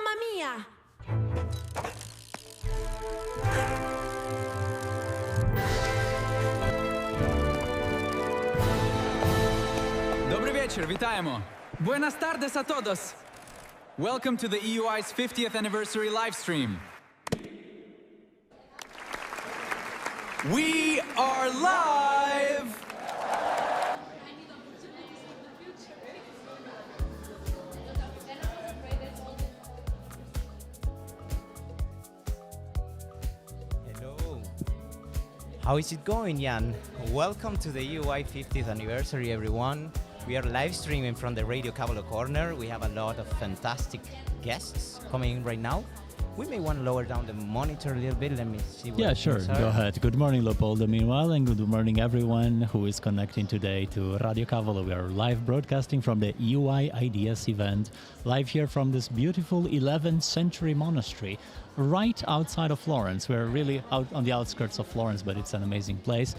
Mamma mia! Dobry wieczór, witaємо. Buenas tardes a todos. Welcome to the EUI's 50th anniversary live stream. We are live! Hello. How is it going, Jan? Welcome to the EUI 50th anniversary, everyone. We are live streaming from the Radio Cavallo Corner. We have a lot of fantastic guests coming in right now. We may want to lower down the monitor a little bit. Let me see what Yeah, sure. things are. Go ahead. Good morning, Leopoldo, meanwhile, and good morning, everyone who is connecting today to Radio Cavallo. We are live broadcasting from the EUIdeas event, live here from this beautiful 11th century monastery right outside of Florence. We're really out on the outskirts of Florence, but it's an amazing place.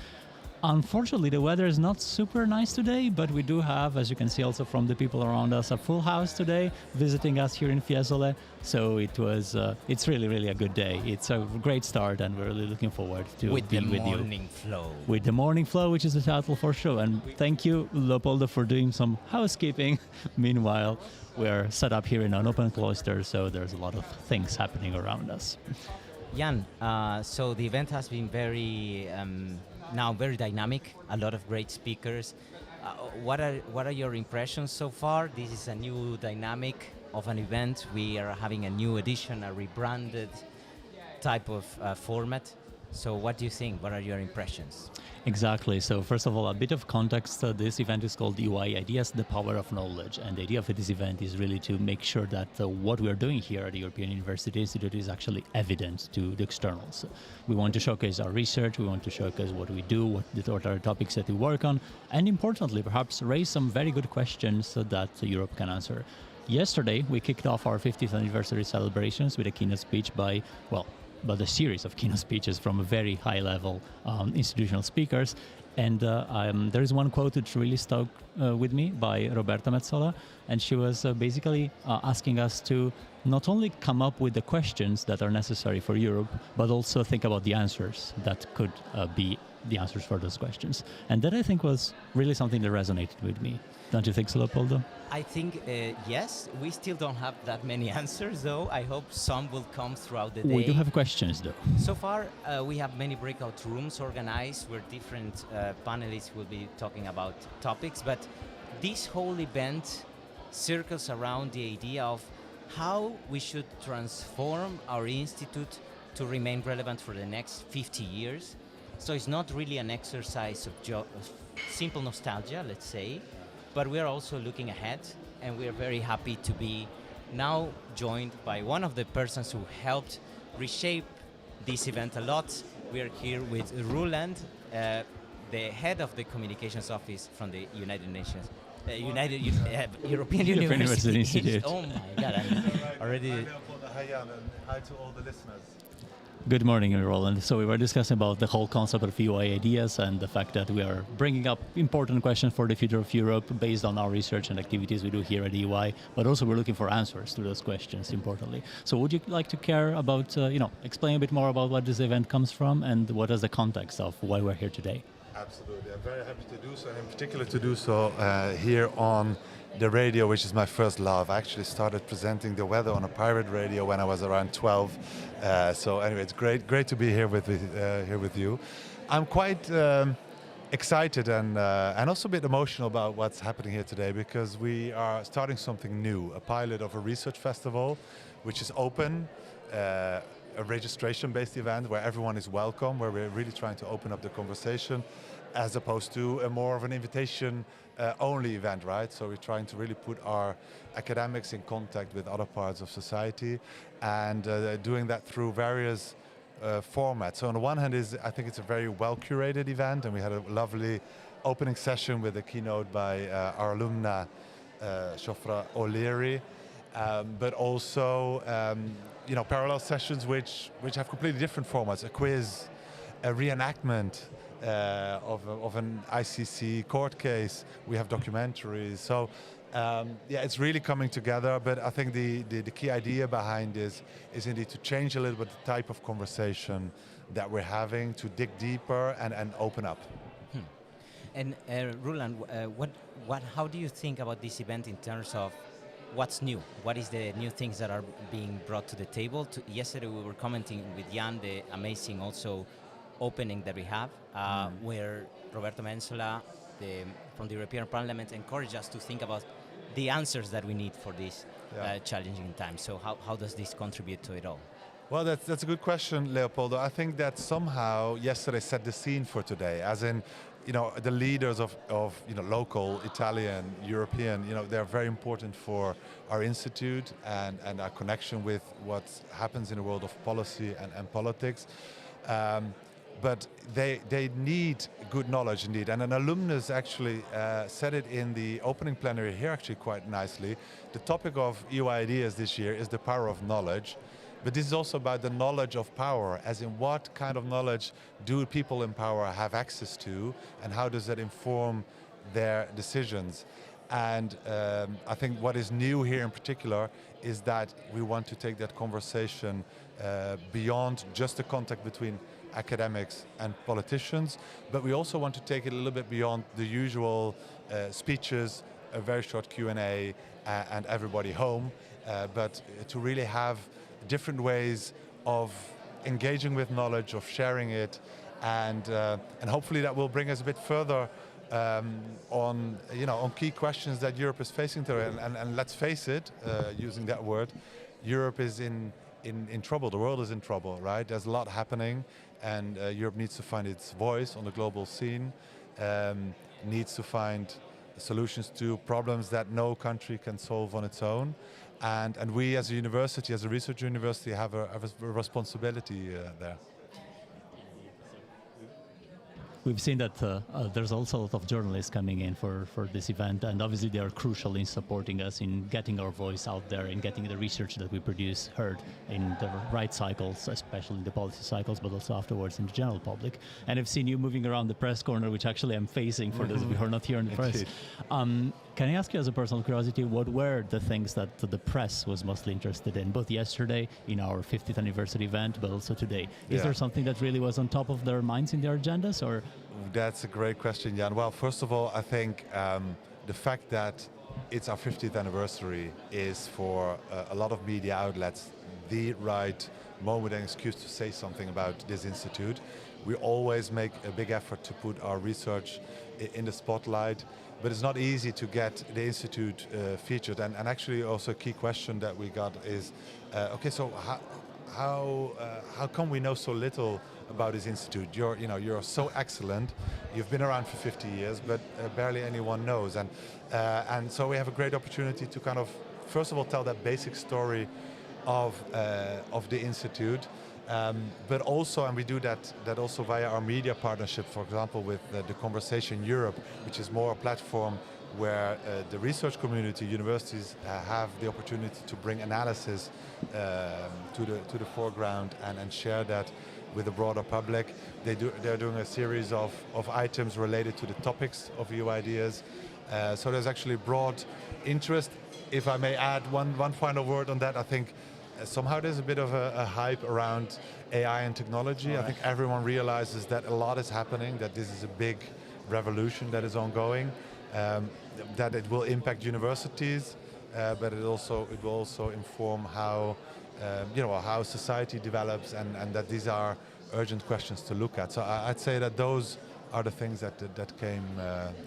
Unfortunately, the weather is not super nice today, but we do have, as you can see also from the people around us, a full house today visiting us here in Fiesole. So it's really, really a good day. It's a great start, and we're really looking forward to with the being with you. morning flow. With the morning flow, which is the title for show. And thank you, Leopoldo, for doing some housekeeping. Meanwhile, we're set up here in an open cloister, so there's a lot of things happening around us. Jan, so the event has been very dynamic. A lot of great speakers. What are your impressions so far? This is a new dynamic of an event. We are having a new edition, a rebranded type of format. So what do you think? What are your impressions? Exactly. So first of all, a bit of context. This event is called EUIdeas, the power of knowledge. And the idea of this event is really to make sure that what we are doing here at the European University Institute is actually evident to the externals. We want to showcase our research. We want to showcase what we do, what are the topics that we work on. And importantly, perhaps raise some very good questions so that Europe can answer. Yesterday, we kicked off our 50th anniversary celebrations with a keynote speech by a series of keynote speeches from very high-level institutional speakers. And there is one quote which really stuck with me by Roberta Metsola, and she was basically asking us to not only come up with the questions that are necessary for Europe, but also think about the answers that could be the answers for those questions. And that, I think, was really something that resonated with me. Don't you think so, Leopoldo? I think, yes. We still don't have that many answers, though. I hope some will come throughout the day. We do have questions, though. So far, we have many breakout rooms organized where different panelists will be talking about topics. But this whole event circles around the idea of how we should transform our institute to remain relevant for the next 50 years. So it's not really an exercise of simple nostalgia, let's say, but we are also looking ahead, and we are very happy to be now joined by one of the persons who helped reshape this event a lot. We are here with Roland, the head of the communications office from the United Nations, European University Institute. Oh my God, I'm already... Hi, Jan, and hi to all the listeners. Good morning, Roland. So we were discussing about the whole concept of EUIdeas and the fact that we are bringing up important questions for the future of Europe based on our research and activities we do here at EUI, but also we're looking for answers to those questions, importantly. So would you like to care about, explain a bit more about what this event comes from and what is the context of why we're here today? Absolutely. I'm very happy to do so, and in particular to do so here on the radio, which is my first love. I actually started presenting the weather on a pirate radio when I was around 12. So anyway, it's great to be here with you. I'm quite excited and also a bit emotional about what's happening here today, because we are starting something new, a pilot of a research festival, which is open. A registration-based event where everyone is welcome, where we're really trying to open up the conversation, as opposed to a more of an invitation-only event, right? So we're trying to really put our academics in contact with other parts of society, and doing that through various formats. So on the one hand, I think it's a very well-curated event, and we had a lovely opening session with a keynote by our alumna, Shofra O'Leary, but also parallel sessions which have completely different formats, a quiz, a reenactment of an ICC court case. We have documentaries. So Yeah, it's really coming together, but I think the key idea behind this is indeed to change a little bit the type of conversation that we're having, to dig deeper and open up. And Roland, how do you think about this event in terms of what's new? What is the new things that are being brought to the table? Yesterday we were commenting with Jan the amazing also opening that we have, where Roberto Mensola from the European Parliament encouraged us to think about the answers that we need for this challenging time. So how does this contribute to it all? Well, that's a good question, Leopoldo. I think that somehow yesterday set the scene for today, as in, the leaders of local, Italian, European, they're very important for our institute and our connection with what happens in the world of policy and politics. But they need good knowledge indeed. And an alumnus actually said it in the opening plenary here actually quite nicely. The topic of EUIdeas this year is the power of knowledge. But this is also about the knowledge of power, as in what kind of knowledge do people in power have access to, and how does that inform their decisions? And I think what is new here in particular is that we want to take that conversation beyond just the contact between academics and politicians, but we also want to take it a little bit beyond the usual speeches, a very short Q&A, and everybody home, but to really have different ways of engaging with knowledge, of sharing it, and hopefully that will bring us a bit further on key questions that Europe is facing today. And let's face it, using that word, Europe is in trouble. The world is in trouble, right? There's a lot happening, and Europe needs to find its voice on the global scene, needs to find solutions to problems that no country can solve on its own. And we as a university, as a research university, have a responsibility there. We've seen that there's also a lot of journalists coming in for this event, and obviously they are crucial in supporting us in getting our voice out there and getting the research that we produce heard in the right cycles, especially in the policy cycles, but also afterwards in the general public. And I've seen you moving around the press corner, which actually I'm facing for those who are not here in the press. Can I ask you, as a personal curiosity, what were the things that the press was mostly interested in, both yesterday in our 50th anniversary event, but also today? Is there something that really was on top of their minds in their agendas, or? That's a great question, Jan. Well, first of all, I think the fact that it's our 50th anniversary is for a lot of media outlets the right moment and excuse to say something about this institute. We always make a big effort to put our research in the spotlight, but it's not easy to get the institute featured. And actually also a key question that we got is, okay, so how come we know so little about this institute? You're so excellent. You've been around for 50 years, but barely anyone knows. And so we have a great opportunity to kind of, first of all, tell that basic story of the institute, but also, and we do that also via our media partnership, for example, with the Conversation Europe, which is more a platform where the research community, universities, have the opportunity to bring analysis to the foreground and share that with the broader public. They're doing a series of items related to the topics of EUIdeas. So there's actually broad interest. If I may add one final word on that, I think somehow there's a bit of a hype around AI and technology. Right. I think everyone realizes that a lot is happening, that this is a big revolution that is ongoing, that it will impact universities, but it will also inform how how society develops, and that these are urgent questions to look at. So I'd say that those are the things that came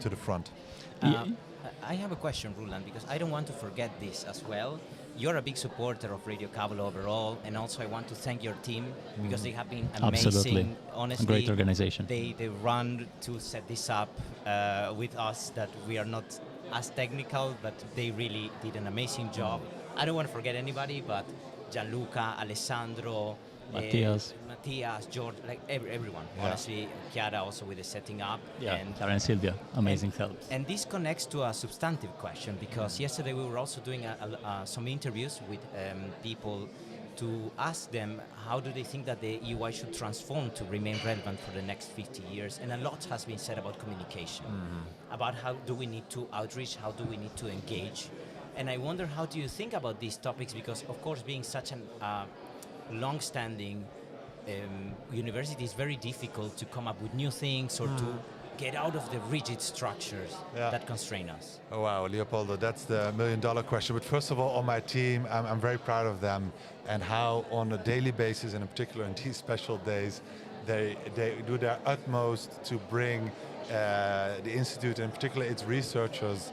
to the front. I have a question, Roland, because I don't want to forget this as well. You're a big supporter of Radio Kabul overall, and also I want to thank your team because they have been amazing. Absolutely. Honestly, a great organization. They run to set this up with us, that we are not as technical, but they really did an amazing job. I don't want to forget anybody, but Gianluca, Alessandro, Matthias, George, like everyone. Yeah. Honestly, Chiara also with the setting up. Yeah, Chiara and Silvia, amazing help. And this connects to a substantive question, because yesterday we were also doing some interviews with people to ask them how do they think that the EUI should transform to remain relevant for the next 50 years. And a lot has been said about communication, about how do we need to outreach, how do we need to engage. And I wonder, how do you think about these topics? Because of course, being such an long-standing university, is very difficult to come up with new things or to get out of the rigid structures that constrain us. Oh, wow, Leopoldo, that's the million-dollar question. But first of all, on my team, I'm very proud of them and how on a daily basis, and in particular in these special days, they do their utmost to bring the Institute, and in particular its researchers,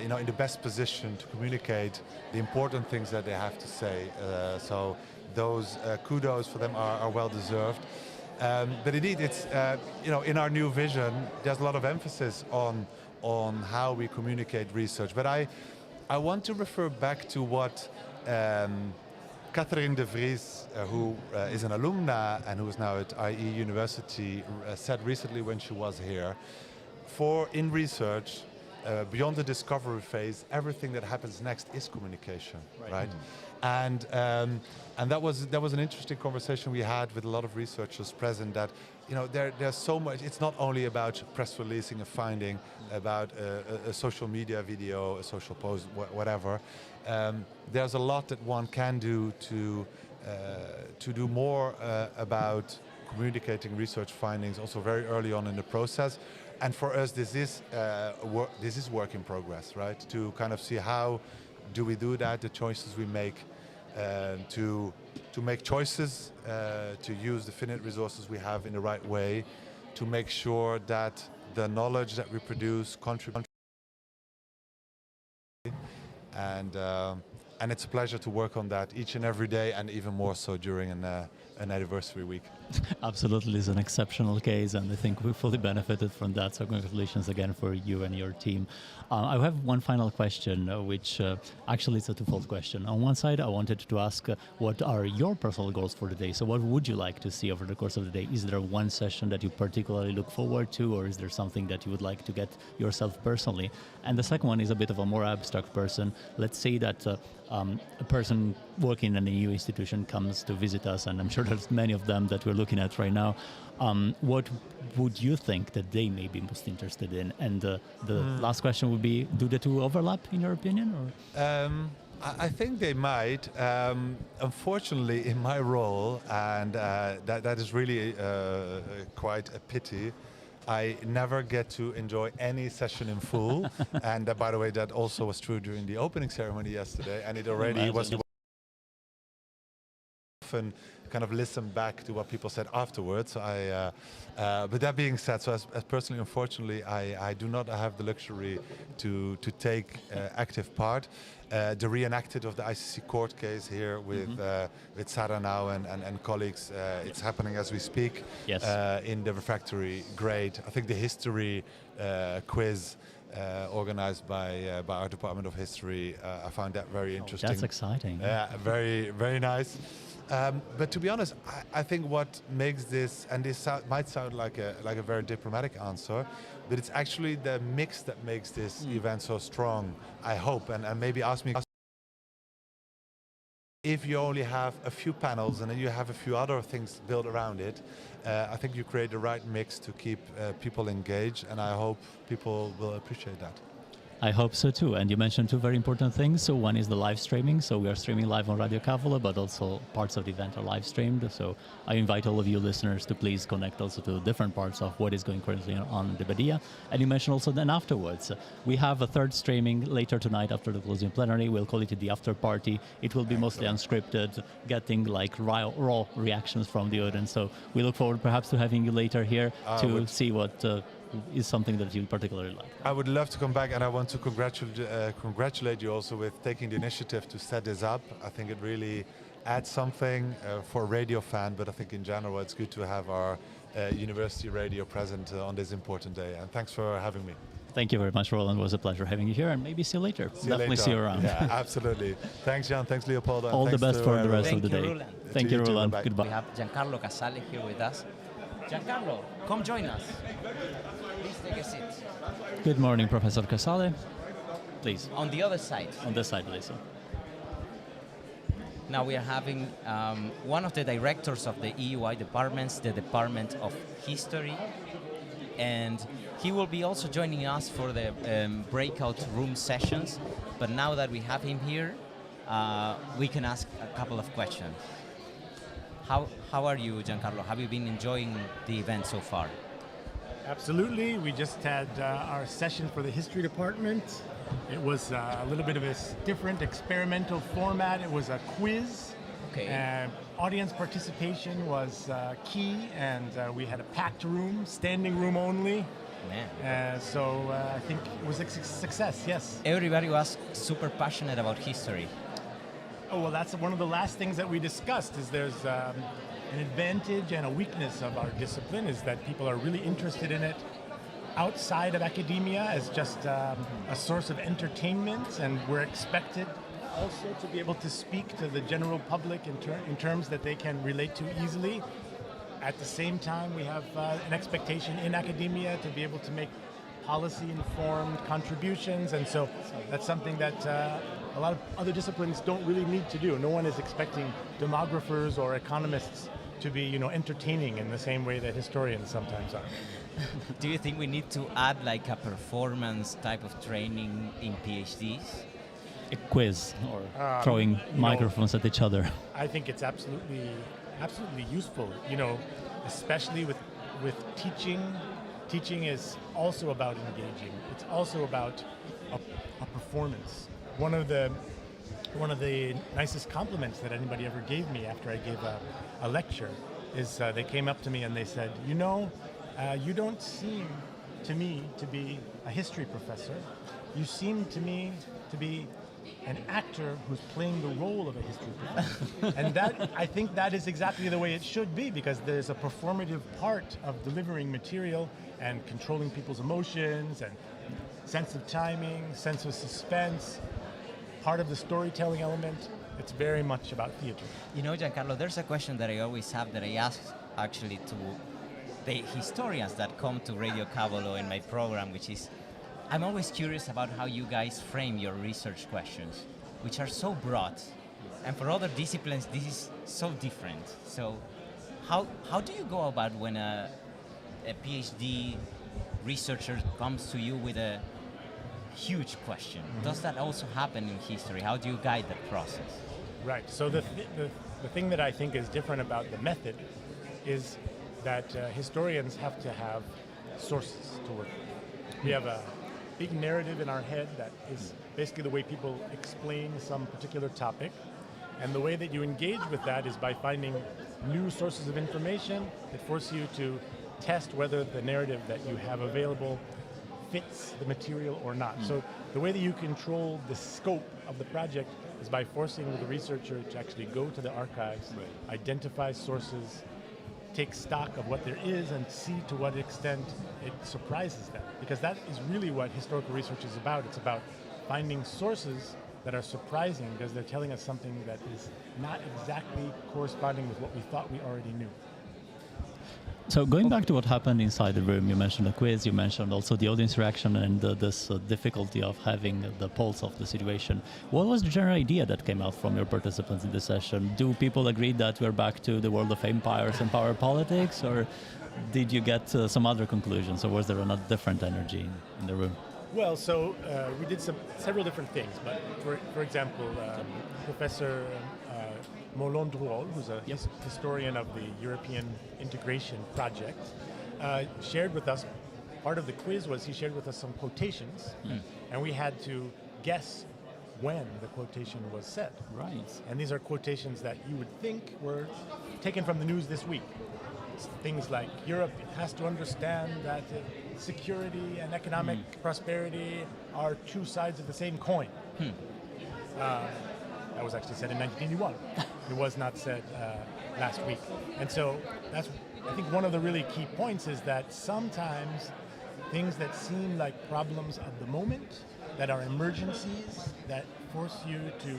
in the best position to communicate the important things that they have to say. So those kudos for them are well deserved. But indeed, it's in our new vision, there's a lot of emphasis on how we communicate research. But I want to refer back to what Catherine de Vries, who is an alumna and who is now at IE University, said recently when she was here. In research, beyond the discovery phase, everything that happens next is communication, right? And that was an interesting conversation we had with a lot of researchers present. That there's so much. It's not only about press releasing a finding, about a social media video, a social post, whatever. There's a lot that one can do to do more about communicating research findings, also very early on in the process. And for us, this is work in progress, right? To kind of see how do we do that, the choices we make, to make choices, to use the finite resources we have in the right way, to make sure that the knowledge that we produce contributes. And it's a pleasure to work on that each and every day, and even more so during an anniversary week. Absolutely, it's an exceptional case, and I think we fully benefited from that. So congratulations again for you and your team. I have one final question, which actually is a twofold question. On one side, I wanted to ask what are your personal goals for the day? So what would you like to see over the course of the day? Is there one session that you particularly look forward to, or is there something that you would like to get yourself personally? And the second one is a bit of a more abstract person. Let's say that a person working in a new institution comes to visit us, and I'm sure there's many of them that we're looking at right now. What would you think that they may be most interested in? And the last question would be, do the two overlap in your opinion? Or? I think they might. Unfortunately, in my role, and that is really quite a pity, I never get to enjoy any session in full. And by the way, that also was true during the opening ceremony yesterday, and it already was often kind of listen back to what people said afterwards. But that being said, so as personally, unfortunately, I do not have the luxury to take active part. The reenacted of the ICC court case here with Sarah now and colleagues, it's happening as we speak. Yes. In the refractory grade. I think the history quiz organized by our Department of History, I found that very interesting. That's exciting. Yeah, very, very nice. But to be honest, I think what makes this, and this might sound like a very diplomatic answer, but it's actually the mix that makes this event so strong, I hope. And maybe ask me, if you only have a few panels and then you have a few other things built around it, I think you create the right mix to keep people engaged, and I hope people will appreciate that. I hope so too. And you mentioned two very important things. So one is the live streaming. So we are streaming live on Radio Cavolo, but also parts of the event are live streamed. So I invite all of you listeners to please connect also to different parts of what is going currently on the Badia. And you mentioned also then afterwards, we have a third streaming later tonight after the closing plenary. We'll call it the after party. It will be mostly unscripted, getting like raw reactions from the audience. So we look forward perhaps to having you later here to see what is something that you particularly like. I would love to come back, and I want to congratulate you also with taking the initiative to set this up. I think it really adds something for a radio fan, but I think in general it's good to have our university radio present on this important day. And thanks for having me. Thank you very much, Roland. It was a pleasure having you here, and maybe see you later. Definitely see you around. Yeah, absolutely. Thanks, Jan. Thanks, Leopoldo. All the best for the rest of the day. Roland. Thank you, Roland. Bye-bye. Goodbye. We have Giancarlo Casale here with us. Giancarlo, come join us. Please take a seat. Good morning, Professor Casale. Please. On the other side. On this side, please. Now we are having one of the directors of the EUI departments, the Department of History, and he will be also joining us for the breakout room sessions. But now that we have him here, we can ask a couple of questions. How are you, Giancarlo? Have you been enjoying the event so far? Absolutely. We just had our session for the history department. It was a little bit of a different experimental format. It was a quiz. Okay. Audience participation was key, and we had a packed room, standing room only. Man. So I think it was a success, yes. Everybody was super passionate about history. Oh, well, that's one of the last things that we discussed, is there's an advantage and a weakness of our discipline is that people are really interested in it outside of academia as just a source of entertainment, and we're expected also to be able to speak to the general public in terms that they can relate to easily. At the same time, we have an expectation in academia to be able to make policy-informed contributions, and so that's something that a lot of other disciplines don't really need to do. No one is expecting demographers or economists to be, entertaining in the same way that historians sometimes are. Do you think we need to add like a performance type of training in PhDs? A quiz or throwing microphones at each other. I think it's absolutely useful, especially with teaching. Teaching is also about engaging. It's also about a performance. One of the nicest compliments that anybody ever gave me after I gave a lecture is they came up to me and they said, you don't seem to me to be a history professor. You seem to me to be an actor who's playing the role of a history professor. And I think that is exactly the way it should be, because there's a performative part of delivering material and controlling people's emotions and sense of timing, sense of suspense, part of the storytelling element. It's very much about theater. Giancarlo, there's a question that I always have that I ask actually to the historians that come to Radio Cabolo in my program, which is, I'm always curious about how you guys frame your research questions, which are so broad. And for other disciplines, this is so different. So how do you go about when a PhD researcher comes to you with a huge question? Mm-hmm. Does that also happen in history? How do you guide that process? Right. So the thing that I think is different about the method is that historians have to have sources to work with. We have a big narrative in our head that is basically the way people explain some particular topic. And the way that you engage with that is by finding new sources of information that force you to test whether the narrative that you have available fits the material or not. So the way that you control the scope of the project is by forcing the researcher to actually go to the archives, identify sources, take stock of what there is, and see to what extent it surprises them. Because that is really what historical research is about. It's about finding sources that are surprising because they're telling us something that is not exactly corresponding with what we thought we already knew. So going back to what happened inside the room, you mentioned the quiz, you mentioned also the audience reaction and this difficulty of having the pulse of the situation. What was the general idea that came out from your participants in this session? Do people agree that we're back to the world of empires and power politics, or did you get some other conclusions, or was there a different energy in the room? Well, so we did several different things, but for example, Professor Molondruol, who's a historian of the European integration project, shared with us, part of the quiz was he shared with us some quotations, and we had to guess when the quotation was said. Right. And these are quotations that you would think were taken from the news this week. It's things like, Europe has to understand that security and economic prosperity are two sides of the same coin. That was actually said in 1981. It was not said last week. And so that's, I think, one of the really key points is that sometimes things that seem like problems of the moment, that are emergencies, that force you to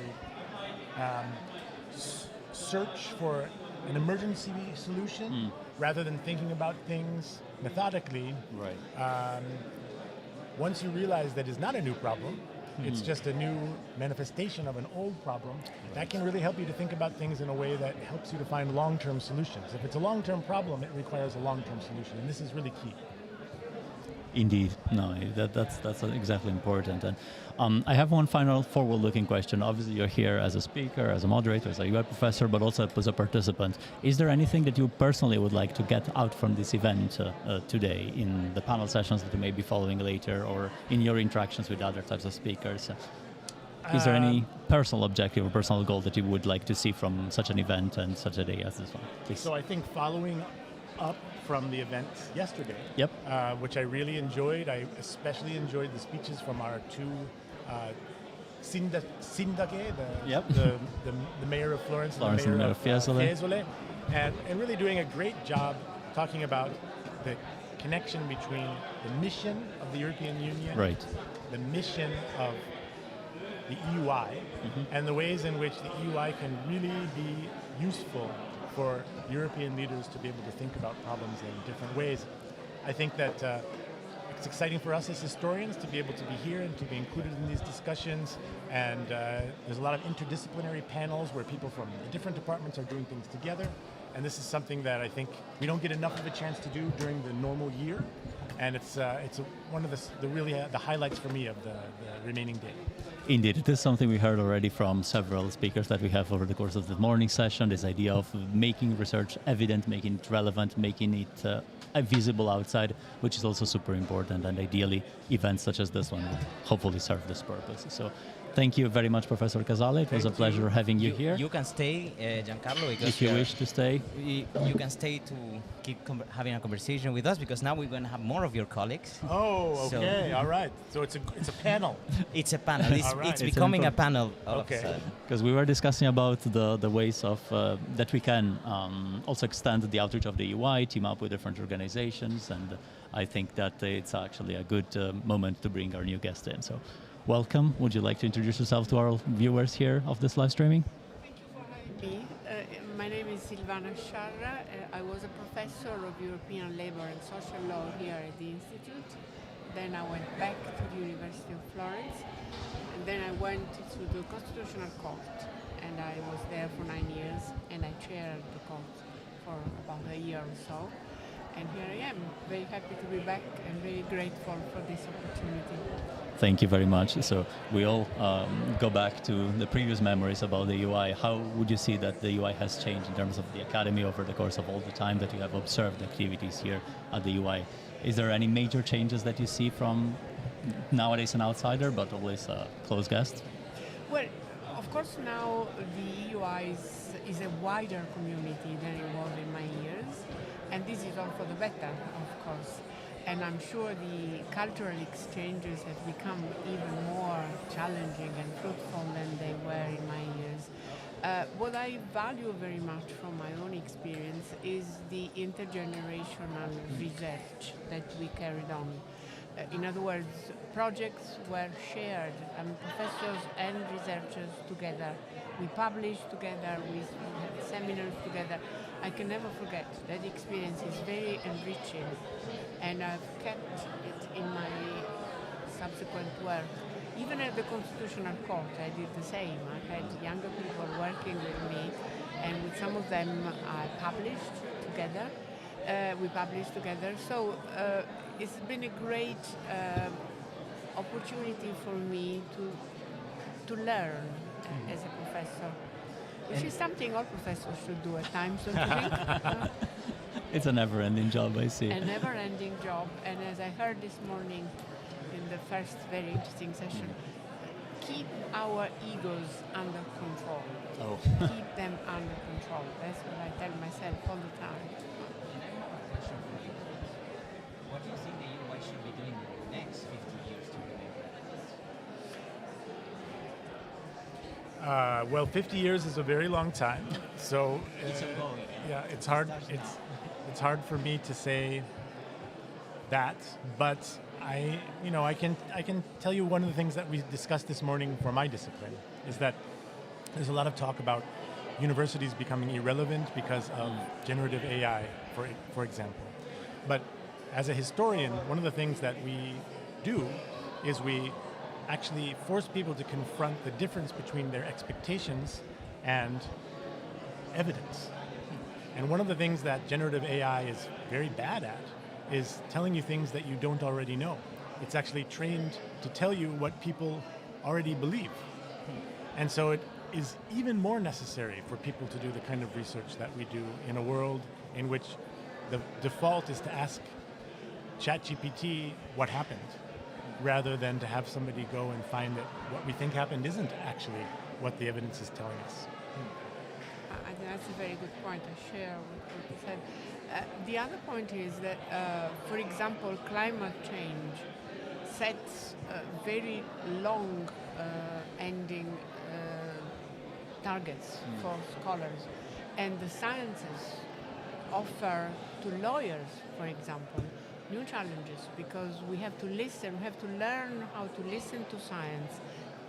search for an emergency solution rather than thinking about things methodically. Right. Once you realize that it's not a new problem, It's just a new manifestation of an old problem that can really help you to think about things in a way that helps you to find long-term solutions. If it's a long-term problem, it requires a long-term solution, and this is really key. Indeed, no, that's exactly important. And I have one final forward-looking question. Obviously, you're here as a speaker, as a moderator, as a UI professor, but also as a participant. Is there anything that you personally would like to get out from this event today in the panel sessions that you may be following later, or in your interactions with other types of speakers? Is there any personal objective or personal goal that you would like to see from such an event and such a day as this one? Please. So I think following up from the event yesterday, Yep. Which I really enjoyed. I especially enjoyed the speeches from our two Sindake, Yep. the mayor of Florence, Florence and and the mayor Mayor of Fiesole. Fiesole, and really doing a great job talking about the connection between the mission of the European Union, Right. the mission of the EUI, and the ways in which the EUI can really be useful for European leaders to be able to think about problems in different ways. I think that it's exciting for us as historians to be able to be here and to be included in these discussions. And there's a lot of interdisciplinary panels where people from the different departments are doing things together. And this is something that I think we don't get enough of a chance to do during the normal year. And it's one of the highlights for me of the remaining day. Indeed, it is something we heard already from several speakers that we have over the course of the morning session, this idea of making research evident, making it relevant, making it visible outside, which is also super important, and ideally events such as this one will hopefully serve this purpose. So thank you very much, Professor Casale. It was a pleasure having you here. You can stay, Giancarlo, because If you wish to stay. you can stay to keep having a conversation with us, because now we're going to have more of your colleagues. Oh, So- okay, all right. So it's a panel. It's a panel. It's, All right. it's It's becoming a panel all Okay. of a sudden. Because we were discussing about the ways of that we can also extend the outreach of the UI, team up with different organizations, and I think that it's actually a good moment to bring our new guest in. So welcome. Would you like to introduce yourself to our viewers here of this live streaming? Thank you for having me. My name is Silvana Sciarra. I was a professor of European labor and social law here at the Institute. Then I went back to the University of Florence. And then I went to the Constitutional Court. And I was there for 9 years. And I chaired the court for about a year or so. And here I am, very happy to be back and very grateful for this opportunity. Thank you very much. So we all go back to the previous memories about the UI. How would you see that the UI has changed in terms of the academy over the course of all the time that you have observed activities here at the UI? Is there any major changes that you see from nowadays an outsider, but always a close guest? Well, of course now the EUI is a wider community than it was in my years, and this is all for the better, of course. And I'm sure the cultural exchanges have become even more challenging and fruitful than they were in my years. What I value very much from my own experience is the intergenerational research that we carried on. In other words, projects were shared, professors and researchers together. We published together, we had seminars together. I can never forget that experience is very enriching, and I've kept it in my subsequent work. Even at the Constitutional Court, I did the same. I had younger people working with me, and with some of them I published together. We published together. So it's been a great opportunity for me to learn as a professor. Which is something all professors should do at times, don't you think? It's a never-ending job, I see. A never-ending job. And as I heard this morning in the first very interesting session, keep our egos under control. Oh. Keep them under control. That's what I tell myself all the time. What do you think the UI should be doing in the next 50 years to remember? Well, 50 years is a very long time, so It's ongoing. yeah, it's hard. It's hard for me to say that, but I can tell you one of the things that we discussed this morning for my discipline is that there's a lot of talk about universities becoming irrelevant because of generative AI, for example. But as a historian, one of the things that we do is we actually force people to confront the difference between their expectations and evidence. And one of the things that generative AI is very bad at is telling you things that you don't already know. It's actually trained to tell you what people already believe. And so it is even more necessary for people to do the kind of research that we do in a world in which the default is to ask ChatGPT what happened, rather than to have somebody go and find that what we think happened isn't actually what the evidence is telling us. I think that's a very good point. I share what you said. The other point is that, for example, climate change sets very long ending targets for scholars. And the sciences offer to lawyers, for example, new challenges, because we have to listen, we have to learn how to listen to science,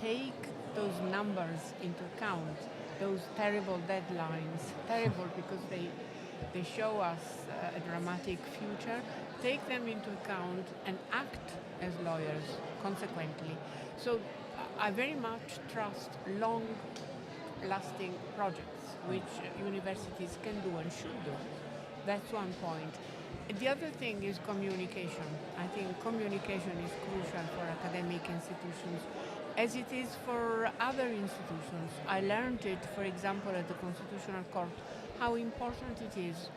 take those numbers into account, those terrible deadlines, terrible because they show us a dramatic future, take them into account and act as lawyers consequently. So I very much trust long-lasting projects, which universities can do and should do. That's one point. The other thing is communication. I think communication is crucial for academic institutions, as it is for other institutions. I learned it, for example, at the Constitutional Court, how important it is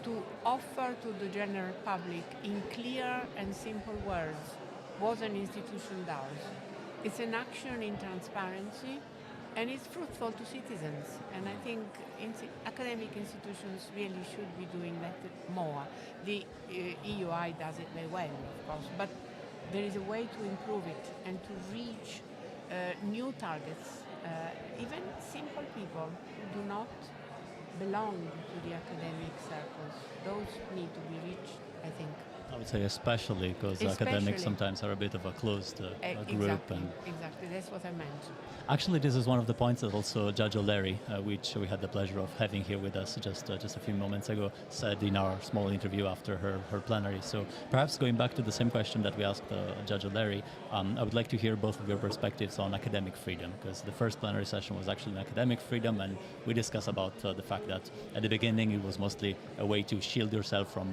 to offer to the general public in clear and simple words what an institution does. It's an action in transparency, and it's fruitful to citizens. And I think academic institutions really should be doing that more. The EUI does it very well, of course, but there is a way to improve it and to reach new targets, even simple people who do not belong to the academic circles. Those need to be reached, I think. I would say especially because academics sometimes are a bit of a closed group. Exactly, that's what I meant. Actually, this is one of the points that also Judge O'Leary, which we had the pleasure of having here with us just a few moments ago, said in our small interview after her plenary. So perhaps going back to the same question that we asked Judge O'Leary, I would like to hear both of your perspectives on academic freedom, because the first plenary session was actually on academic freedom, and we discussed about the fact that at the beginning it was mostly a way to shield yourself from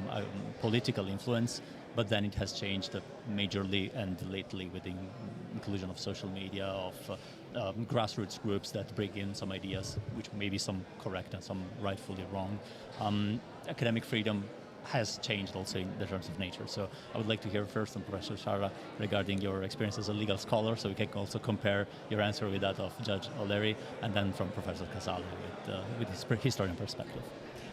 political influence, but then it has changed majorly and lately with the inclusion of social media, of grassroots groups that bring in some ideas, which may be some correct and some rightfully wrong. Academic freedom has changed also in the terms of nature. So I would like to hear first from Professor Shara regarding your experience as a legal scholar, so we can also compare your answer with that of Judge O'Leary, and then from Professor Casale with his historian perspective.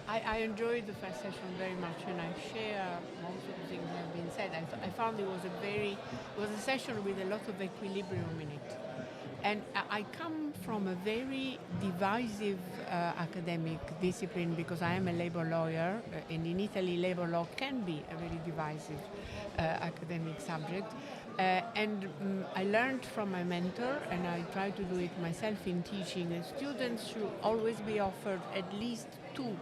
I enjoyed the first session very much, and I share most of the things that have been said. I found it was a session with a lot of equilibrium in it. And I come from a very divisive academic discipline because I am a labor lawyer, and in Italy labor law can be a very divisive academic subject. I learned from my mentor, and I try to do it myself in teaching, that students should always be offered at least two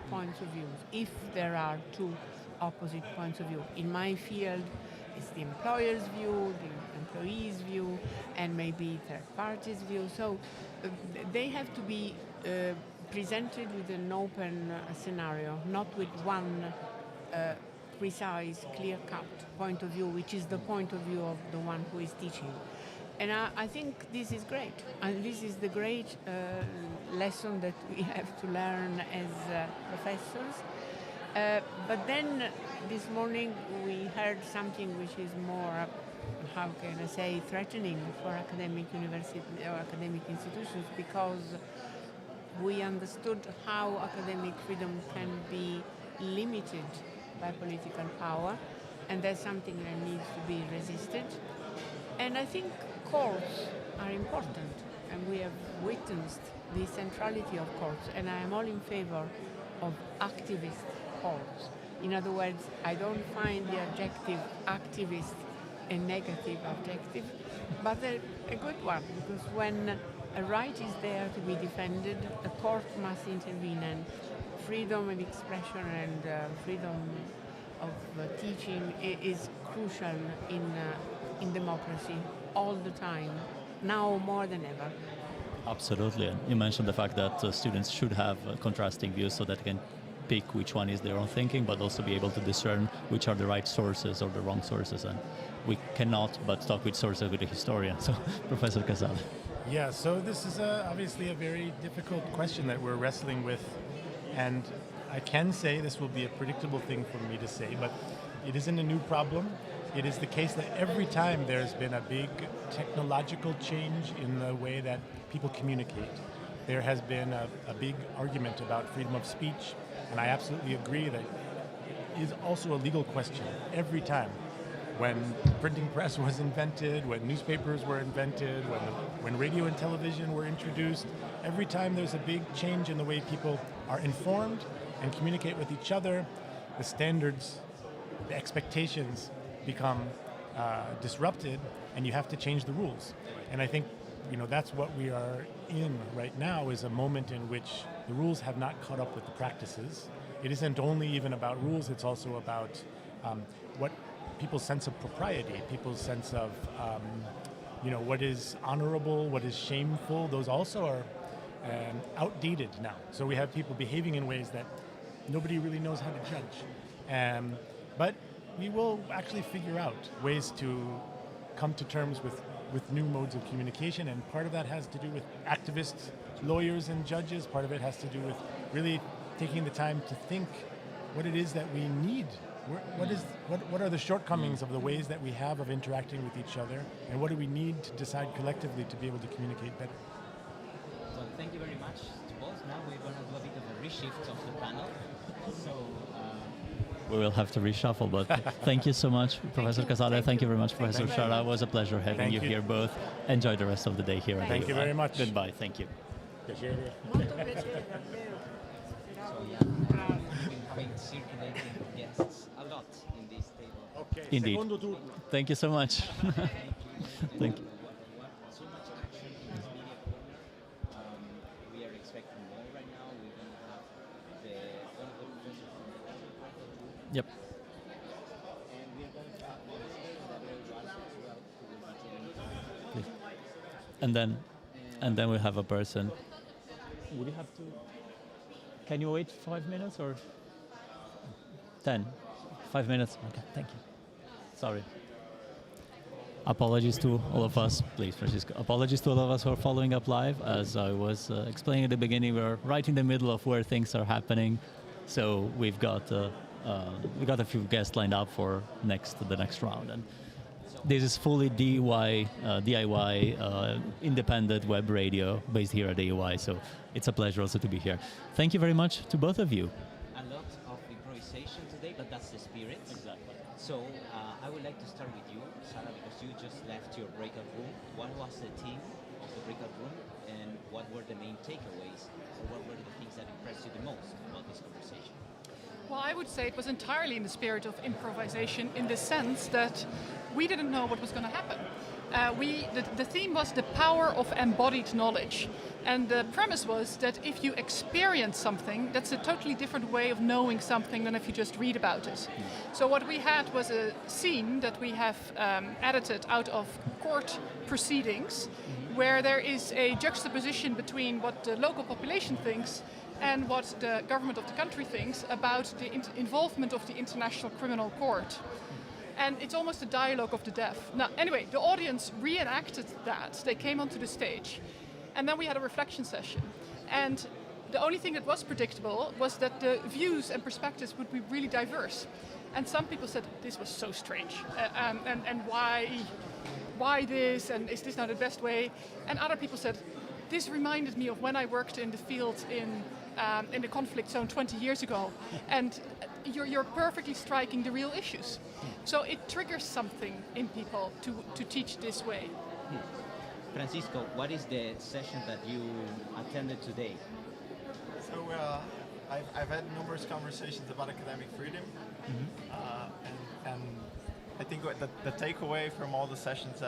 points of view, if there are two opposite points of view. In my field, it's the employer's view, the employee's view, and maybe third party's view. So they have to be presented with an open scenario, not with one precise, clear-cut point of view, which is the point of view of the one who is teaching. And I think this is great. And this is the great lesson that we have to learn as professors. But then this morning we heard something which is more, how can I say, threatening for academic university or academic institutions, because we understood how academic freedom can be limited by political power, and that's something that needs to be resisted. And I think courts are important, and we have witnessed the centrality of courts, and I am all in favor of activist courts. In other words, I don't find the adjective activist a negative adjective, but a good one, because when a right is there to be defended, a court must intervene, and freedom of expression and freedom of teaching is crucial in democracy all the time, now more than ever. Absolutely. And you mentioned the fact that students should have contrasting views so that they can pick which one is their own thinking, but also be able to discern which are the right sources or the wrong sources. And we cannot but talk with sources with a historian. So, Professor Casale. Yeah, so this is obviously a very difficult question that we're wrestling with. And I can say this will be a predictable thing for me to say, but it isn't a new problem. It is the case that every time there's been a big technological change in the way that people communicate, there has been a big argument about freedom of speech, and I absolutely agree that it is also a legal question every time. When the printing press was invented, when newspapers were invented, when radio and television were introduced, every time there's a big change in the way people are informed and communicate with each other, the standards, the expectations become disrupted, and you have to change the rules. And I think that's what we are in right now, is a moment in which the rules have not caught up with the practices. It isn't only even about rules, it's also about what people's sense of propriety, people's sense of what is honorable, what is shameful. Those also are outdated now. So we have people behaving in ways that nobody really knows how to judge. But we will actually figure out ways to come to terms with new modes of communication, and part of that has to do with activists, lawyers, and judges. Part of it has to do with really taking the time to think what it is that we need. What are the shortcomings of the ways that we have of interacting with each other, and what do we need to decide collectively to be able to communicate better? Well, thank you very much to both. Now we're going to do a bit of a reshift of the panel. So we will have to reshuffle, but thank you so much, Professor Casale. Thank you very much, Professor Shara. It was a pleasure having you here both. Enjoy the rest of the day here. Thank you very much. Goodbye. Thank you. Molto piacere, davvero. So yeah, we've been having circulating guests a lot in this table. Okay, Indeed. secondo turno. Thank you so much. Thank you. So much action in this media corner. We are expecting more right now. We're going to have one of the professors from the department, Yep. and we're going to have Minister Gabriel Barca as well, who will be joining. And then we have a person. Would you have to? Can you wait 5 minutes or 10? 5 minutes. Okay. Thank you. Sorry. Apologies to all of us, please, Francisco. Apologies to all of us who are following up live. As I was explaining at the beginning, we're right in the middle of where things are happening, so we've got a few guests lined up for the next round. And this is fully DIY independent web radio based here at EUI, so it's a pleasure also to be here. Thank you very much to both of you. A lot of improvisation today, but that's the spirit. Exactly. So I would like to start with you, Sarah, because you just left your breakout room. What was the theme of the breakout room, and what were the main takeaways, or what were the things that impressed you the most about this conversation? Well, I would say it was entirely in the spirit of improvisation, in the sense that we didn't know what was going to happen. The theme was the power of embodied knowledge. And the premise was that if you experience something, that's a totally different way of knowing something than if you just read about it. So what we had was a scene that we have edited out of court proceedings, where there is a juxtaposition between what the local population thinks and what the government of the country thinks about the involvement of the International Criminal Court. And it's almost a dialogue of the deaf. Now, anyway, the audience reenacted that. They came onto the stage. And then we had a reflection session. And the only thing that was predictable was that the views and perspectives would be really diverse. And some people said, this was so strange. And why this? And is this not the best way? And other people said, this reminded me of when I worked in the field in the conflict zone 20 years ago. And you're perfectly striking the real issues. So it triggers something in people to teach this way. Francisco, what is the session that you attended today? So I've had numerous conversations about academic freedom, and I think the takeaway from all the sessions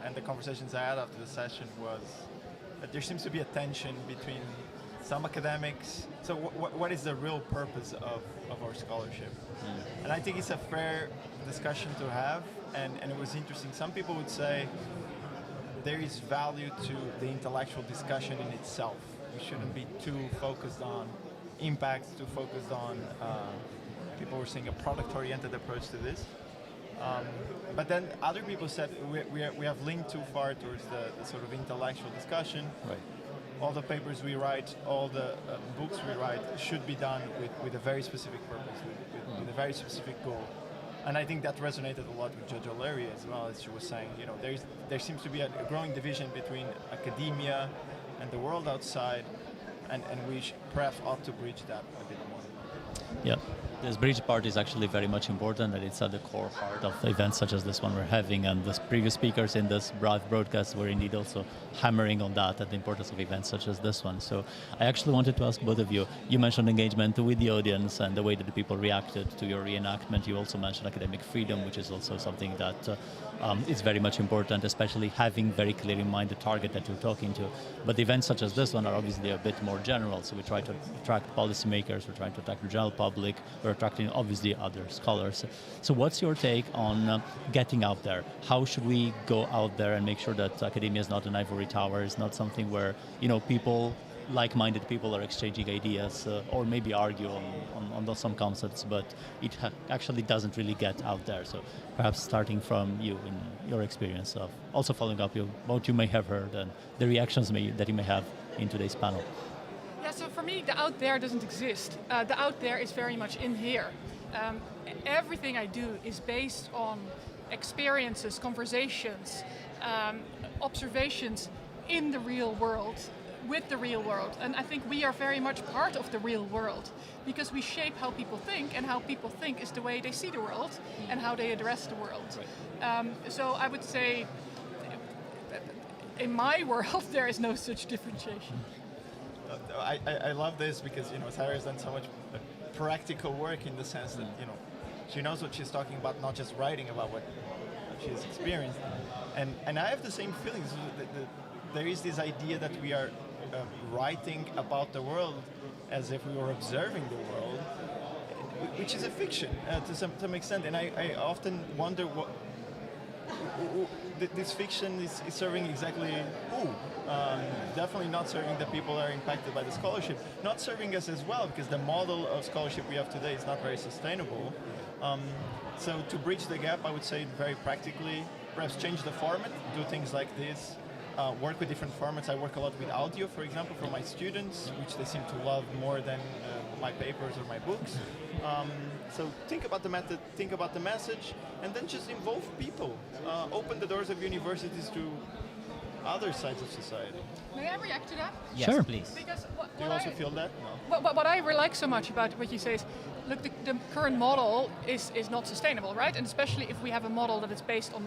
and the conversations I had after the session was that there seems to be a tension between some academics. So what is the real purpose of our scholarship? And I think it's a fair discussion to have, and it was interesting. Some people would say, there is value to the intellectual discussion in itself. We shouldn't be too focused on impact, too focused on, people were saying, a product-oriented approach to this. But then other people said we have linked too far towards the sort of intellectual discussion. Right. All the papers we write, all the books we write should be done with a very specific purpose, with a very specific goal. And I think that resonated a lot with Judge O'Leary as well, as she was saying. You know, there seems to be a growing division between academia and the world outside, and we perhaps ought to bridge that a bit more. Yeah, this bridge part is actually very much important, and it's at the core heart of events such as this one we're having, and the previous speakers in this broadcast were indeed also hammering on that and the importance of events such as this one. So I actually wanted to ask both of you, you mentioned engagement with the audience and the way that the people reacted to your reenactment. You also mentioned academic freedom, which is also something that is very much important, especially having very clear in mind the target that you're talking to. But events such as this one are obviously a bit more general, so we try to attract policymakers, we're trying to attract the general public, we're attracting obviously other scholars. So what's your take on getting out there? How should we go out there and make sure that academia is not an ivory tower, it's not something where, you know, people, like-minded people are exchanging ideas or maybe argue on some concepts, but it actually doesn't really get out there. So perhaps starting from you in your experience of also following up what you may have heard and the reactions that you may have in today's panel. Yeah, so for me, the out there doesn't exist. The out there is very much in here. Everything I do is based on experiences, conversations, observations in the real world, with the real world. And I think we are very much part of the real world because we shape how people think, and how people think is the way they see the world and how they address the world. Right. So I would say, in my world, there is no such differentiation. I love this because, you know, Sarah's done so much practical work in the sense that, you know, she knows what she's talking about, not just writing about what she's experienced. And I have the same feelings. There is this idea that we are writing about the world as if we were observing the world, which is a fiction to some extent. And I often wonder what this fiction is serving exactly who. Definitely not serving the people that are impacted by the scholarship. Not serving us as well, because the model of scholarship we have today is not very sustainable. So to bridge the gap, I would say very practically, perhaps change the format, do things like this, work with different formats. I work a lot with audio, for example, for my students, which they seem to love more than my papers or my books. So think about the method, think about the message, and then just involve people. Open the doors of universities to other sides of society. May I react to that? Yes, Sure. please. Because Do you also feel that? No. what I really like so much about what you say is, look, the current model is not sustainable, right? And especially if we have a model that is based on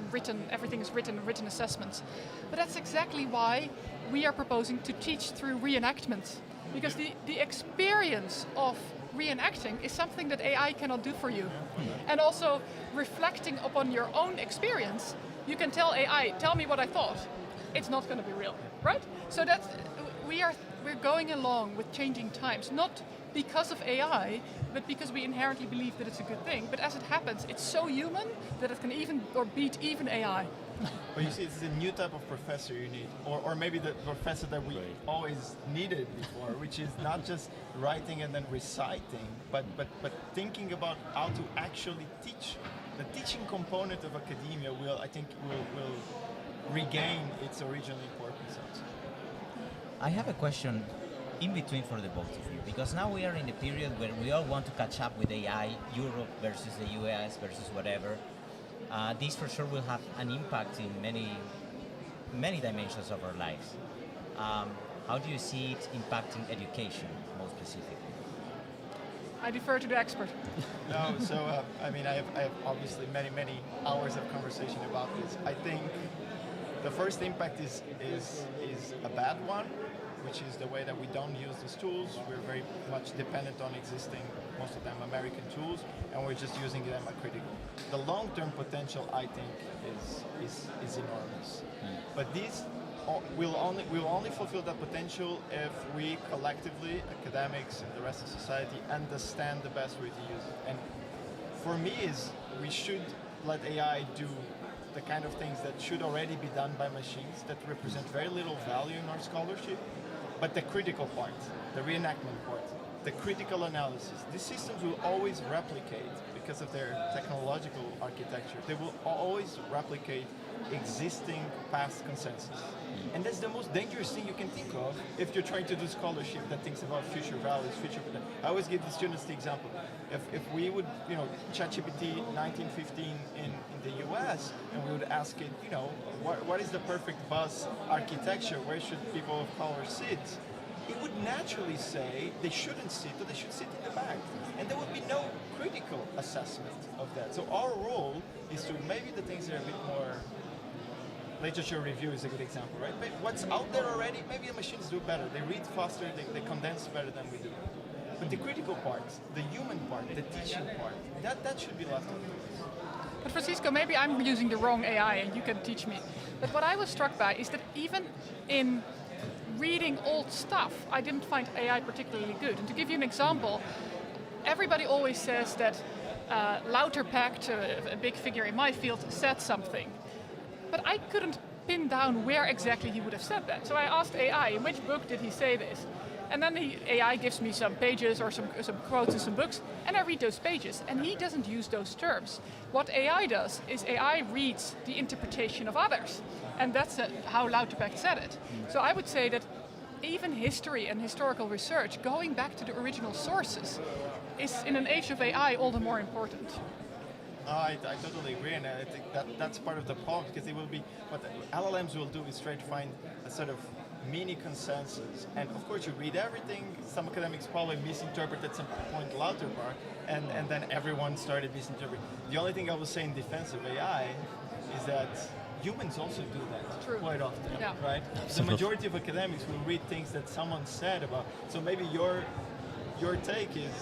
everything is written assessments. But that's exactly why we are proposing to teach through reenactment. Because the experience of reenacting is something that AI cannot do for you. And also reflecting upon your own experience, you can tell AI, tell me what I thought. It's not going to be real, right? So we're going along with changing times, not because of AI, but because we inherently believe that it's a good thing. But as it happens, it's so human that it can beat even AI. But you see, it's a new type of professor you need, or maybe the professor that we always needed before, which is not just writing and then reciting, but thinking about how to actually teach. The teaching component of academia will regain its original importance. I have a question in between for the both of you, because now we are in a period where we all want to catch up with AI, Europe versus the US versus whatever. This for sure will have an impact in many dimensions of our lives. How do you see it impacting education, more specifically? I defer to the expert. No, so I mean, I have obviously many hours of conversation about this. I think the first impact is a bad one, which is the way that we don't use these tools. We're very much dependent on existing, most of them American tools, and we're just using them uncritically. The long-term potential, I think, is enormous. But these will only fulfill that potential if we collectively, academics and the rest of society, understand the best way to use it. And for me, we should let AI do the kind of things that should already be done by machines that represent very little value in our scholarship, but the critical part, the reenactment part, the critical analysis, these systems will always replicate because of their technological architecture. They will always replicate existing past consensus. And that's the most dangerous thing you can think of if you're trying to do scholarship that thinks about future values, future. I always give the students the example. If we would, ChatGPT 1915 in the US, and we would ask it, what is the perfect bus architecture? Where should people of color sit? It would naturally say they shouldn't sit, or they should sit in the back. And there would be no critical assessment of that. So our role is to maybe the things that are a bit more, literature review is a good example, right? But what's out there already, maybe the machines do better. They read faster, they condense better than we do. But the critical part, the human part, the teaching part, that should be left on. But Francisco, maybe I'm using the wrong AI and you can teach me. But what I was struck by is that even in reading old stuff, I didn't find AI particularly good. And to give you an example, everybody always says that Lauterpacht, a big figure in my field, said something. But I couldn't pin down where exactly he would have said that. So I asked AI, in which book did he say this? And then the AI gives me some pages or some quotes in some books, and I read those pages, and he doesn't use those terms. What AI does is AI reads the interpretation of others, and that's how Lauterpacht said it. So I would say that even history and historical research, going back to the original sources, is in an age of AI all the more important. I totally agree, and I think that's part of the problem, because it will be, what the LLMs will do is try to find a sort of mini consensus. And of course you read everything, some academics probably misinterpret at some point Lauterpacht, and then everyone started misinterpreting. The only thing I will say in defense of AI is that humans also do that quite often, right? The majority of academics will read things that someone said about, so maybe your take is,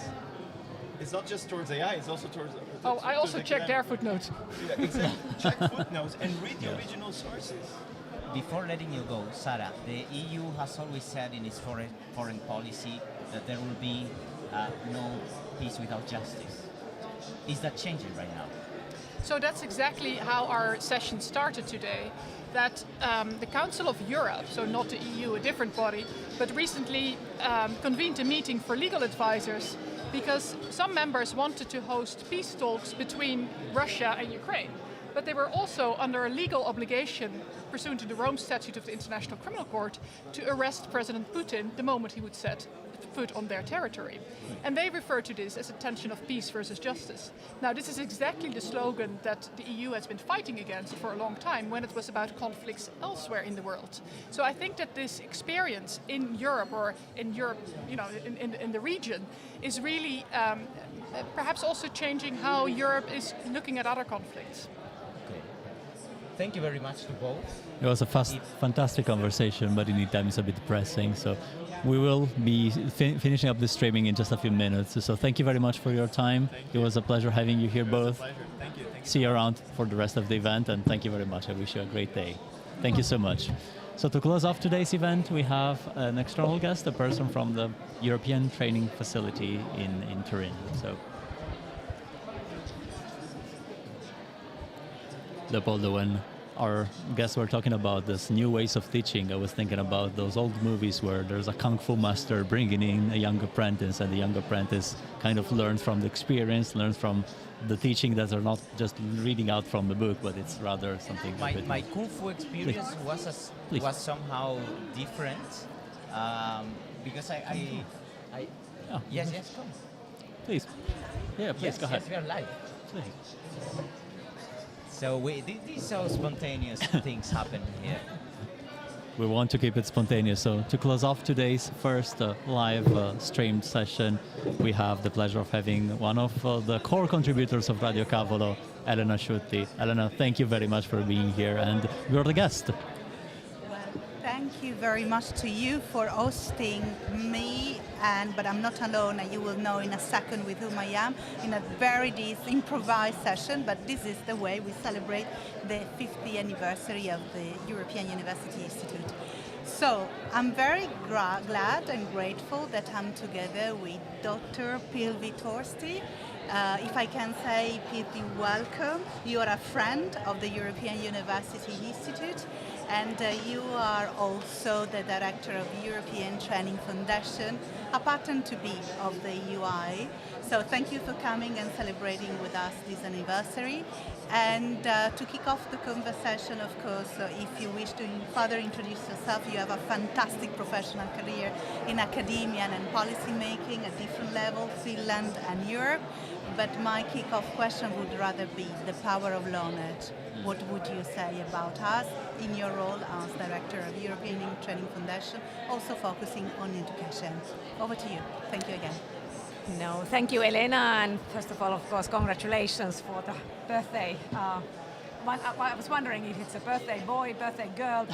it's not just towards AI, it's also towards... I also check their footnotes. Yeah, exactly. Check footnotes and read the original sources. Before letting you go, Sarah, the EU has always said in its foreign policy that there will be no peace without justice. Is that changing right now? So that's exactly how our session started today. That the Council of Europe, so not the EU, a different body, but recently convened a meeting for legal advisors because some members wanted to host peace talks between Russia and Ukraine. But they were also under a legal obligation, pursuant to the Rome Statute of the International Criminal Court, to arrest President Putin the moment he would set foot on their territory. And they refer to this as a tension of peace versus justice. Now, this is exactly the slogan that the EU has been fighting against for a long time when it was about conflicts elsewhere in the world. So I think that this experience in Europe, or in Europe, in the region, is really perhaps also changing how Europe is looking at other conflicts. Thank you very much to both. It was a fantastic conversation, but in the time it's a bit depressing. So we will be finishing up the streaming in just a few minutes. So thank you very much for your time. It was a pleasure having you here both. Pleasure. Thank you. See you around for the rest of the event, and thank you very much. I wish you a great day. Thank you so much. So to close off today's event, we have an external guest, a person from the European Training Facility in Turin. So, Leopoldo, when our guests were talking about this new ways of teaching, I was thinking about those old movies where there's a kung fu master bringing in a young apprentice, and the young apprentice kind of learns from the experience, learns from the teaching that are not just reading out from the book, but it's rather something. My kung fu experience was somehow different because I yes, come. Please. Yeah, please go ahead. Yes, we are live. Please. So these are spontaneous things happen here. We want to keep it spontaneous. So to close off today's first live streamed session, we have the pleasure of having one of the core contributors of Radio Cavolo, Elena Sciutti. Elena, thank you very much for being here, and you're the guest. Well, thank you very much to you for hosting me, but I'm not alone, and you will know in a second with whom I am, in a very improvised session, but this is the way we celebrate the 50th anniversary of the European University Institute. So I'm very glad and grateful that I'm together with Dr. Pilvi Torsti. If I can say, Pilvi, welcome. You are a friend of the European University Institute, and you are also the director of European Training Foundation, a pattern to be of the EUI. So thank you for coming and celebrating with us this anniversary. And to kick off the conversation, of course, if you wish to further introduce yourself, you have a fantastic professional career in academia and policy making at different levels, Finland and Europe. But my kick-off question would rather be the power of knowledge. What would you say about us in your role as Director of European Training Foundation, also focusing on education? Over to you. Thank you again. No, thank you, Elena, and first of all, of course, congratulations for the birthday. I was wondering if it's a birthday boy, birthday girl,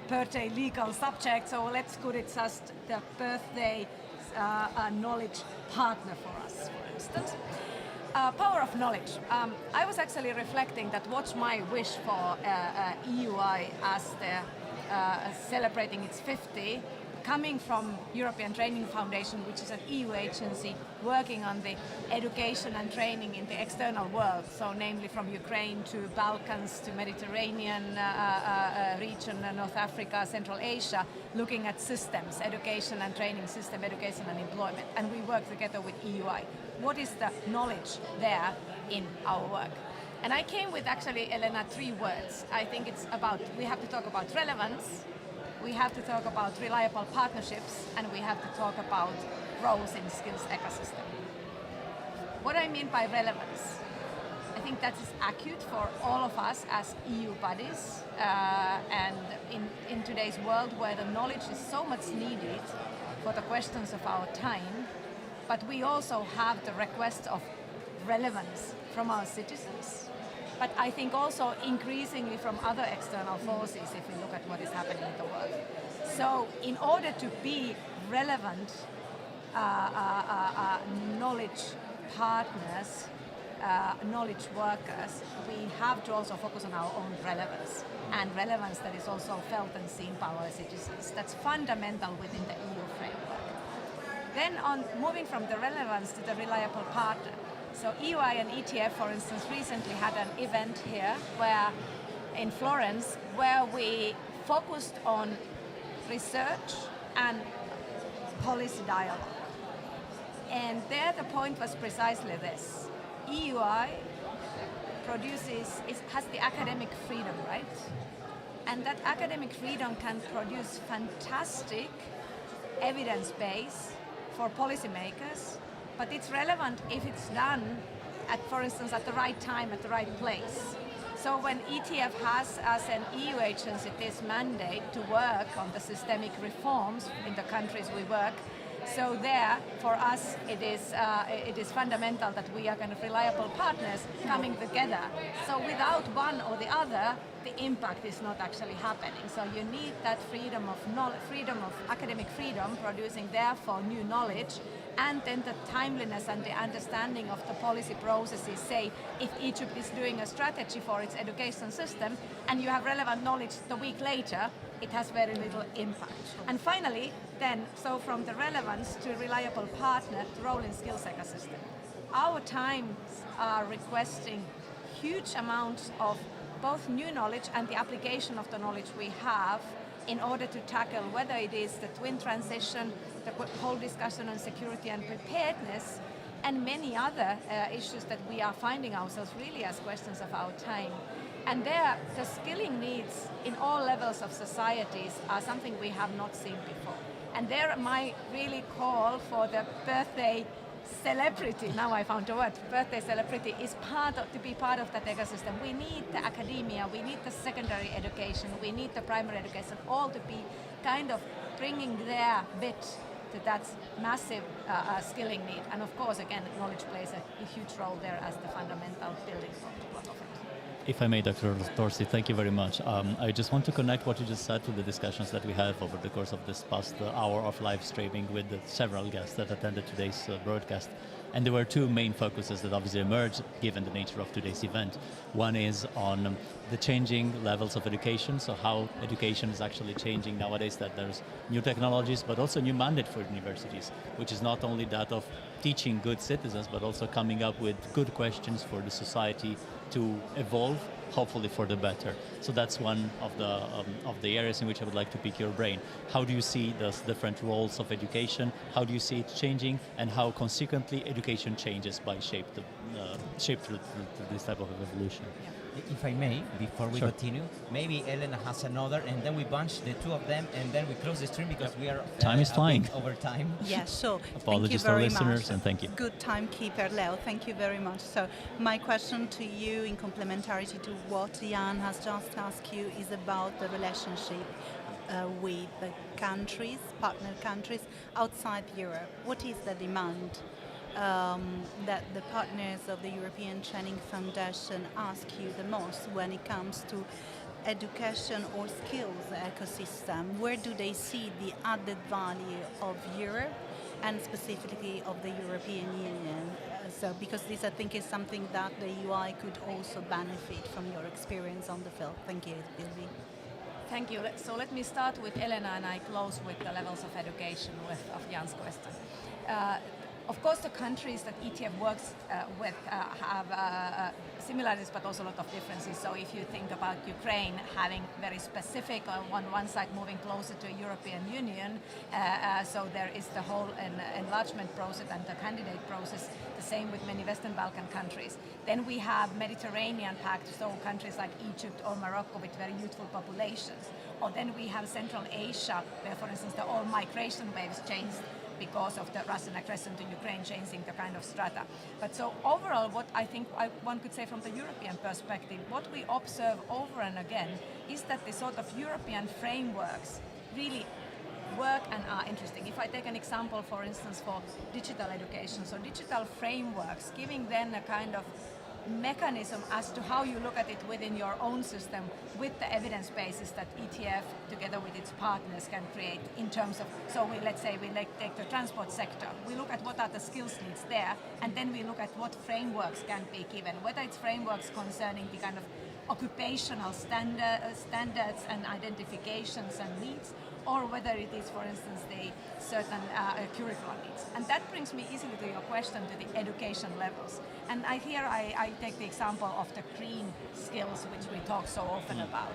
birthday legal subject, so let's put it just the birthday knowledge partner for us, for instance. Power of knowledge. I was actually reflecting that what's my wish for EUI as celebrating its 50, coming from European Training Foundation, which is an EU agency working on the education and training in the external world, so namely from Ukraine to Balkans to Mediterranean region, North Africa, Central Asia, looking at systems, education and training system, education and employment, and we work together with EUI. What is the knowledge there in our work? And I came with actually, Elena, 3 words. I think it's about, we have to talk about relevance, we have to talk about reliable partnerships, and we have to talk about roles in skills ecosystem. What I mean by relevance, I think that is acute for all of us as EU bodies, and in today's world where the knowledge is so much needed for the questions of our time, but we also have the request of relevance from our citizens. But I think also increasingly from other external forces if we look at what is happening in the world. So in order to be relevant knowledge partners, knowledge workers, we have to also focus on our own relevance, and relevance that is also felt and seen by our citizens. That's fundamental within the EU framework. Then on moving from the relevance to the reliable partner. So EUI and ETF, for instance, recently had an event here in Florence where we focused on research and policy dialogue. And there the point was precisely this. EUI has the academic freedom, right? And that academic freedom can produce fantastic evidence base for policymakers, but it's relevant if it's done for instance, at the right time, at the right place. So when ETF has, as an EU agency, this mandate to work on the systemic reforms in the countries we work, so there, for us, it is fundamental that we are kind of reliable partners coming together. So without one or the other, the impact is not actually happening. So you need that freedom of academic freedom, producing therefore new knowledge, and then the timeliness and the understanding of the policy processes. Say, if Egypt is doing a strategy for its education system, and you have relevant knowledge the week later, it has very little impact. And finally, then, so from the relevance to reliable partner, the role in skills ecosystem. Our times are requesting huge amounts of both new knowledge and the application of the knowledge we have in order to tackle whether it is the twin transition, the whole discussion on security and preparedness, and many other issues that we are finding ourselves really as questions of our time. And there, the skilling needs in all levels of societies are something we have not seen before. And there, my really call for the birthday celebrity, now I found the word, birthday celebrity, is to be part of that ecosystem. We need the academia, we need the secondary education, we need the primary education, all to be kind of bringing their bit to that massive skilling need. And of course, again, knowledge plays a huge role there as the fundamental building block of it. If I may, Dr. Torsi, thank you very much. I just want to connect what you just said to the discussions that we have over the course of this past hour of live streaming with the several guests that attended today's broadcast. And there were two main focuses that obviously emerged given the nature of today's event. One is on the changing levels of education, so how education is actually changing nowadays, that there's new technologies, but also new mandate for universities, which is not only that of teaching good citizens, but also coming up with good questions for the society to evolve, hopefully for the better. So that's one of the areas in which I would like to pick your brain. How do you see the different roles of education? How do you see it changing, and how consequently education changes by shaped through this type of evolution? If I may, before we Sure. continue, maybe Elena has another, and then we bunch the two of them, and then we close the stream because we are Time is a flying. bit over time. Yeah, sure. Apologies to thank our you very listeners, much. and thank you. Good timekeeper, Leo. Thank you very much. So my question to you, in complementarity to what Jan has just asked you, is about the relationship with the countries, partner countries outside Europe. What is the demand that the partners of the European Training Foundation ask you the most when it comes to education or skills ecosystem? Where do they see the added value of Europe and specifically of the European Union? So because this, I think, is something that the UI could also benefit from your experience on the field. Thank you, Bilby. Thank you. So let me start with Elena, and I close with the levels of education of Jan's question. Of course, the countries that ETF works with have similarities, but also a lot of differences. So if you think about Ukraine having very specific, on one side moving closer to European Union, so there is the whole enlargement process and the candidate process, the same with many Western Balkan countries. Then we have Mediterranean pact, so countries like Egypt or Morocco with very youthful populations. Or then we have Central Asia, where, for instance, the all migration waves changed because of the Russian aggression to Ukraine, changing the kind of strata. But so overall, what I think one could say from the European perspective, what we observe over and again is that the sort of European frameworks really work and are interesting. If I take an example, for instance, for digital education, so digital frameworks, giving then a kind of mechanism as to how you look at it within your own system with the evidence bases that ETF together with its partners can create in terms of, so let's say we take the transport sector, we look at what are the skills needs there, and then we look at what frameworks can be given, whether it's frameworks concerning the kind of occupational standards and identifications and needs, or whether it is, for instance, the certain curriculum needs. And that brings me easily to your question to the education levels. And here I take the example of the green skills, which we talk so often about,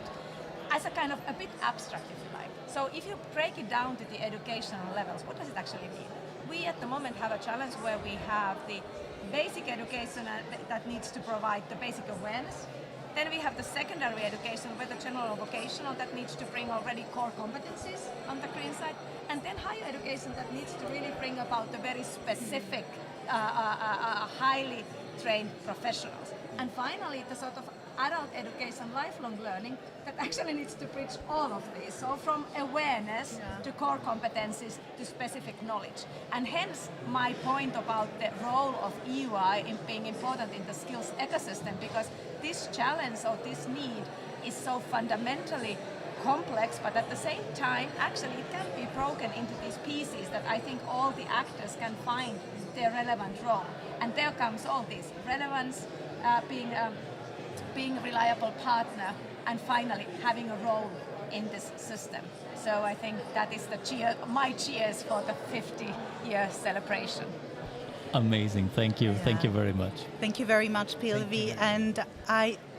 as a kind of a bit abstract, if you like. So if you break it down to the educational levels, what does it actually mean? We at the moment have a challenge where we have the basic education that needs to provide the basic awareness. Then we have the secondary education, whether general or vocational, that needs to bring already core competencies on the green side. And then higher education that needs to really bring about the very specific, highly trained professionals. And finally, the sort of adult education, lifelong learning, that actually needs to bridge all of these. So from awareness to core competencies to specific knowledge. And hence my point about the role of EUI in being important in the skills ecosystem, because this challenge or this need is so fundamentally complex, but at the same time, actually it can be broken into these pieces that I think all the actors can find their relevant role. And there comes all this relevance, being a reliable partner, and finally having a role in this system. So I think that is my cheers for the 50-year celebration. Amazing, thank you, thank you very much. Thank you very much, Pilvi. And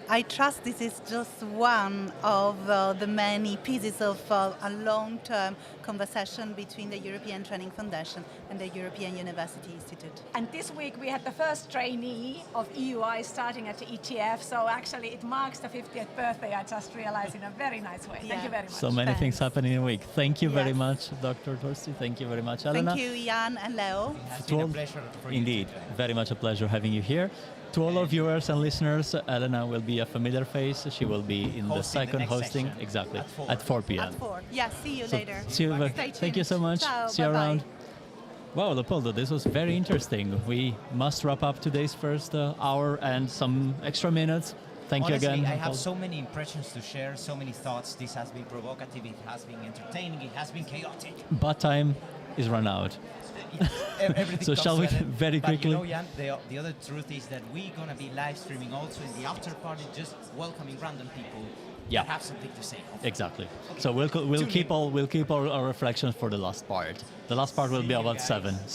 I trust this is just one of the many pieces of a long-term conversation between the European Training Foundation and the European University Institute. And this week we had the first trainee of EUI starting at the ETF, so actually it marks the 50th birthday, I just realized, in a very nice way. Thank you very much. So many things happening in a week. Thank you very Yes. much, Dr. Torsi. Thank you very much, Elena. Thank you, Jan and Leo. It's been a pleasure for you. Indeed, very much a pleasure having you here. To all our viewers and listeners, Elena will be a familiar face. She will be in the Hosting the second next hosting, section exactly, at 4. at 4 p.m. At 4. Yeah, see you So, later. see you, Stay thank you tuned. so much. Ciao, See you bye-bye. around. Wow, Leopoldo, this was very interesting. We must wrap up today's first hour and some extra minutes. Thank you Honestly, again. I have so many impressions to share, so many thoughts. This has been provocative, it has been entertaining, it has been chaotic. But time is run out. Everything So comes shall to we an end. very But quickly? you know, Jan, the other truth is that we're going to be live streaming also in the after party, just welcoming random people that have something to say. Exactly. Okay. So we'll Tune keep in. our reflections for the last part. The last part will See be you about guys. 7. See